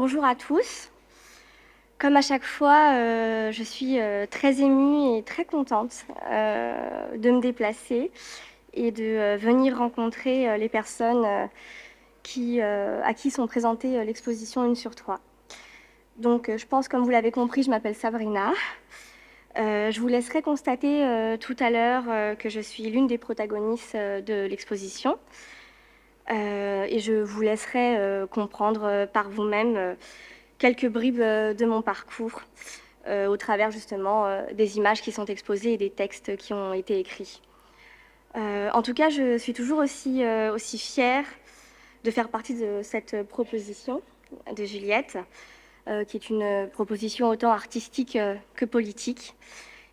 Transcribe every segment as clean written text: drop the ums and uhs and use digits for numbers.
Bonjour à tous. Comme à chaque fois, je suis très émue et très contente de me déplacer et de venir rencontrer les personnes à qui sont présentées l'exposition Une sur trois. Donc, je pense, comme vous l'avez compris, je m'appelle Sabrina. Je vous laisserai constater tout à l'heure que je suis l'une des protagonistes de l'exposition. Et je vous laisserai comprendre par vous-même quelques bribes de mon parcours au travers justement des images qui sont exposées et des textes qui ont été écrits. En tout cas, je suis toujours aussi fière de faire partie de cette proposition de Juliette, qui est une proposition autant artistique que politique.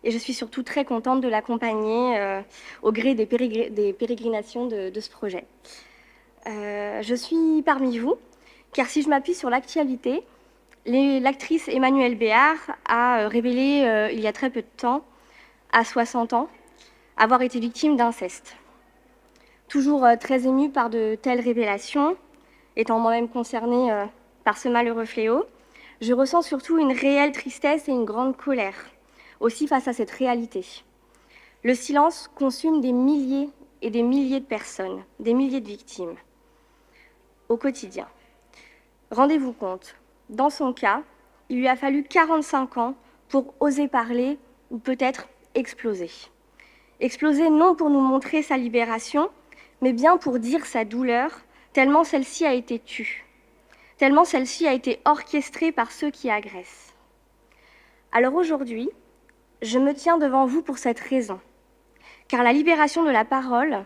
Et je suis surtout très contente de l'accompagner au gré des pérégrinations de ce projet. Je suis parmi vous, car si je m'appuie sur l'actualité, l'actrice Emmanuelle Béard a révélé il y a très peu de temps, à 60 ans, avoir été victime d'inceste. Toujours très émue par de telles révélations, étant moi-même concernée par ce malheureux fléau, je ressens surtout une réelle tristesse et une grande colère, aussi face à cette réalité. Le silence consume des milliers et des milliers de personnes, des milliers de victimes, au quotidien. Rendez-vous compte, dans son cas, il lui a fallu 45 ans pour oser parler ou peut-être exploser. Exploser non pour nous montrer sa libération, mais bien pour dire sa douleur, tellement celle-ci a été tue, tellement celle-ci a été orchestrée par ceux qui agressent. Alors aujourd'hui, je me tiens devant vous pour cette raison, car la libération de la parole,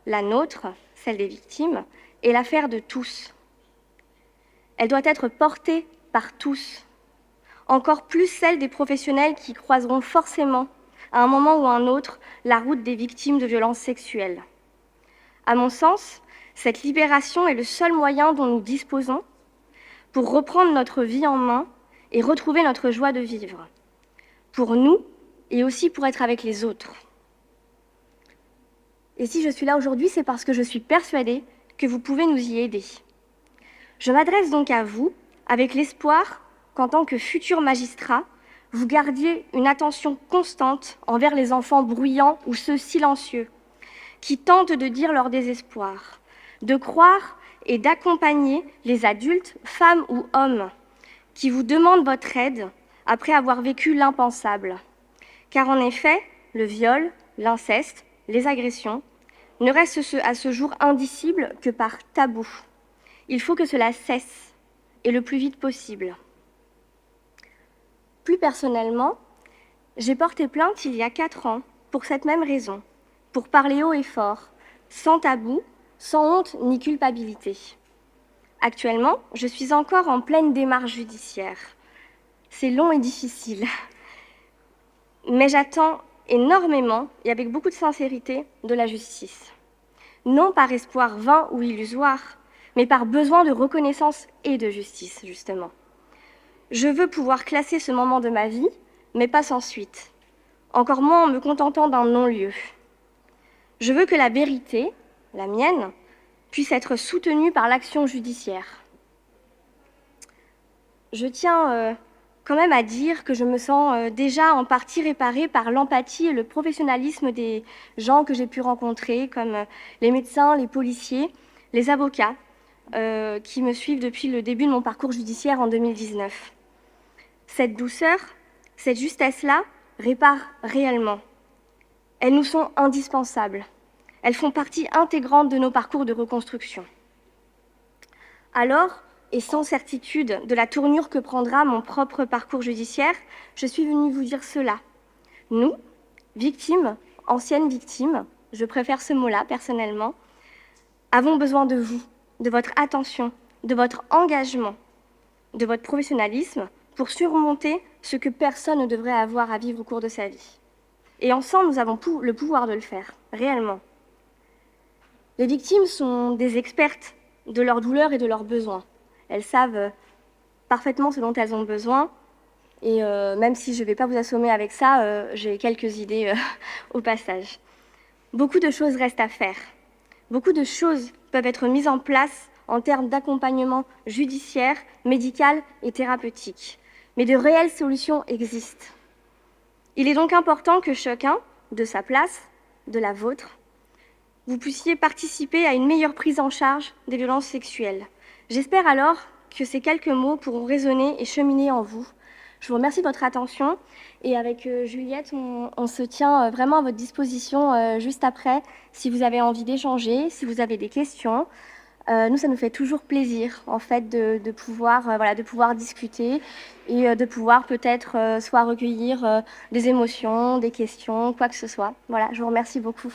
la nôtre, celle des victimes, est l'affaire de tous. Elle doit être portée par tous, encore plus celle des professionnels qui croiseront forcément, à un moment ou à un autre, la route des victimes de violences sexuelles. À mon sens, cette libération est le seul moyen dont nous disposons pour reprendre notre vie en main et retrouver notre joie de vivre, pour nous et aussi pour être avec les autres. Et si je suis là aujourd'hui, c'est parce que je suis persuadée que vous pouvez nous y aider. Je m'adresse donc à vous avec l'espoir qu'en tant que futur magistrat, vous gardiez une attention constante envers les enfants bruyants ou ceux silencieux, qui tentent de dire leur désespoir, de croire et d'accompagner les adultes, femmes ou hommes, qui vous demandent votre aide après avoir vécu l'impensable. Car en effet, le viol, l'inceste, les agressions ne restent à ce jour indicibles que par tabou. Il faut que cela cesse, et le plus vite possible. Plus personnellement, j'ai porté plainte il y a 4 ans pour cette même raison, pour parler haut et fort, sans tabou, sans honte ni culpabilité. Actuellement, je suis encore en pleine démarche judiciaire. C'est long et difficile, mais j'attends énormément et avec beaucoup de sincérité de la justice. Non par espoir vain ou illusoire, mais par besoin de reconnaissance et de justice, justement. Je veux pouvoir classer ce moment de ma vie, mais pas sans suite, encore moins en me contentant d'un non-lieu. Je veux que la vérité, la mienne, puisse être soutenue par l'action judiciaire. Je tiens quand même à dire que je me sens déjà en partie réparée par l'empathie et le professionnalisme des gens que j'ai pu rencontrer, comme les médecins, les policiers, les avocats, qui me suivent depuis le début de mon parcours judiciaire en 2019. Cette douceur, cette justesse-là répare réellement. Elles nous sont indispensables. Elles font partie intégrante de nos parcours de reconstruction. Alors, et sans certitude de la tournure que prendra mon propre parcours judiciaire, je suis venue vous dire cela. Nous, victimes, anciennes victimes, je préfère ce mot-là personnellement, avons besoin de vous, de votre attention, de votre engagement, de votre professionnalisme pour surmonter ce que personne ne devrait avoir à vivre au cours de sa vie. Et ensemble, nous avons le pouvoir de le faire, réellement. Les victimes sont des expertes de leurs douleurs et de leurs besoins. Elles savent parfaitement ce dont elles ont besoin. Et même si je ne vais pas vous assommer avec ça, j'ai quelques idées au passage. Beaucoup de choses restent à faire. Beaucoup de choses peuvent être mises en place en termes d'accompagnement judiciaire, médical et thérapeutique. Mais de réelles solutions existent. Il est donc important que chacun, de sa place, de la vôtre, vous puissiez participer à une meilleure prise en charge des violences sexuelles. J'espère alors que ces quelques mots pourront résonner et cheminer en vous. Je vous remercie de votre attention et avec Juliette, on se tient vraiment à votre disposition juste après si vous avez envie d'échanger, si vous avez des questions. Nous, ça nous fait toujours plaisir en fait de pouvoir discuter et de pouvoir peut-être soit recueillir des émotions, des questions, quoi que ce soit. Voilà, je vous remercie beaucoup.